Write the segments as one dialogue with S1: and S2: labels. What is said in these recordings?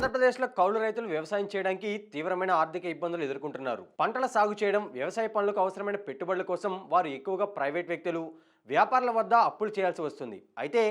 S1: ఆంధ్రప్రదేశ్లో కౌలు రైతులు వ్యవసాయం చేయడానికి తీవ్రమైన ఆర్థిక ఇబ్బందులు ఎదుర్కొంటున్నారు. పంటల సాగు చేయడం, వ్యవసాయ పనులకు అవసరమైన పెట్టుబడుల కోసం వారు ఎక్కువగా ప్రైవేట్ వ్యక్తులు, వ్యాపారుల వద్ద అప్పులు చేయాల్సి వస్తుంది. అయితే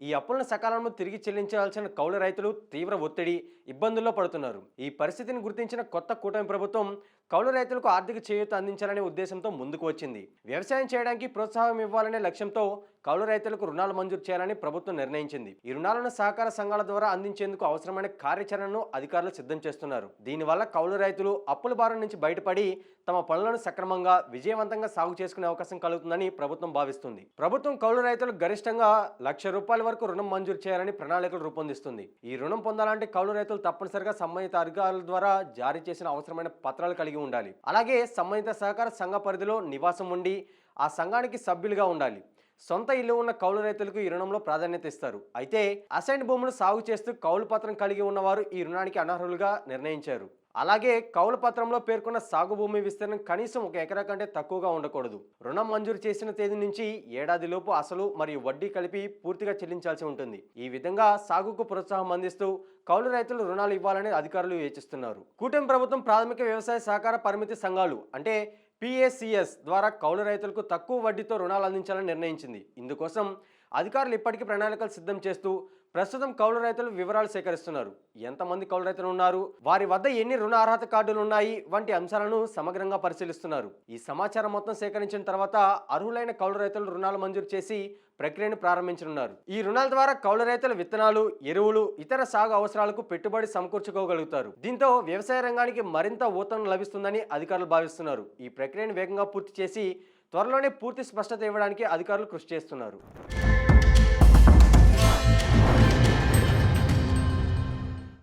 S1: ఈ అప్పులను సకాలంలో తిరిగి చెల్లించాల్సిన కౌలు రైతులు తీవ్ర ఒత్తిడి, ఇబ్బందుల్లో పడుతున్నారు. ఈ పరిస్థితిని గుర్తించిన కొత్త కూటమి ప్రభుత్వం కౌలు రైతులకు ఆర్థిక చేయూత అందించాలనే ఉద్దేశంతో ముందుకు వచ్చింది. వ్యవసాయం చేయడానికి ప్రోత్సాహం ఇవ్వాలనే లక్ష్యంతో కౌలు రైతులకు రుణాలు మంజూరు చేయాలని ప్రభుత్వం నిర్ణయించింది. ఈ రుణాలను సహకార సంఘాల ద్వారా అందించేందుకు అవసరమైన కార్యాచరణను అధికారులు సిద్ధం చేస్తున్నారు. దీనివల్ల కౌలు రైతులు అప్పుల భారం నుంచి బయటపడి తమ పనులను సక్రమంగా, విజయవంతంగా సాగు చేసుకునే అవకాశం కలుగుతుందని ప్రభుత్వం భావిస్తుంది. ప్రభుత్వం కౌలు రైతులకు గరిష్టంగా ₹1,00,000 వరకు రుణం మంజూరు చేయాలని ప్రణాళికలు రూపొందిస్తుంది. ఈ రుణం పొందాలంటే కౌలు రైతులు తప్పనిసరిగా సంబంధిత అధికారుల ద్వారా జారీ చేసిన అవసరమైన పత్రాలు కలిగి ఉండాలి. అలాగే సంబంధిత సహకార సంఘ పరిధిలో నివాసం ఉండి ఆ సంఘానికి సభ్యులుగా ఉండాలి. సొంత ఇల్లు ఉన్న కౌలు రైతులకు ఈ రుణంలో ప్రాధాన్యత ఇస్తారు. అయితే అసైన్డ్ భూములు సాగు చేస్తూ కౌలు పత్రం కలిగి ఉన్నవారు ఈ రుణానికి అనర్హులుగా నిర్ణయించారు. అలాగే కౌలు పత్రంలో పేర్కొన్న సాగు భూమి విస్తీర్ణం కనీసం 1 ఎకరా కంటే తక్కువగా ఉండకూడదు. రుణం మంజూరు చేసిన తేదీ నుంచి ఏడాదిలోపు అసలు మరియు వడ్డీ కలిపి పూర్తిగా చెల్లించాల్సి ఉంటుంది. ఈ విధంగా సాగుకు ప్రోత్సాహం అందిస్తూ కౌలు రైతులు రుణాలు ఇవ్వాలని అధికారులు యోచిస్తున్నారు. కూటమి ప్రభుత్వం ప్రాథమిక వ్యవసాయ సహకార పరిమితి సంఘాలు అంటే PACS ద్వారా కౌలు రైతులకు తక్కువ వడ్డీతో రుణాలు అందించాలని నిర్ణయించింది. ఇందుకోసం అధికారులు ఇప్పటికీ ప్రణాళికలు సిద్ధం చేస్తూ ప్రస్తుతం కౌలు రైతులు వివరాలు సేకరిస్తున్నారు. ఎంతమంది కౌలు రైతులు ఉన్నారు, వారి వద్ద ఎన్ని రుణ అర్హత కార్డులు ఉన్నాయి వంటి అంశాలను సమగ్రంగా పరిశీలిస్తున్నారు. ఈ సమాచారం మొత్తం సేకరించిన తర్వాత అర్హులైన కౌలు రైతులు రుణాలు మంజూరు చేసి ప్రక్రియను ప్రారంభించనున్నారు. ఈ రుణాల ద్వారా కౌలు రైతులు విత్తనాలు, ఎరువులు, ఇతర సాగు అవసరాలకు పెట్టుబడి సమకూర్చుకోగలుగుతారు. దీంతో వ్యవసాయ రంగానికి మరింత ఊతం లభిస్తుందని అధికారులు భావిస్తున్నారు. ఈ ప్రక్రియను వేగంగా పూర్తి చేసి త్వరలోనే పూర్తి స్పష్టత ఇవ్వడానికి అధికారులు కృషి చేస్తున్నారు.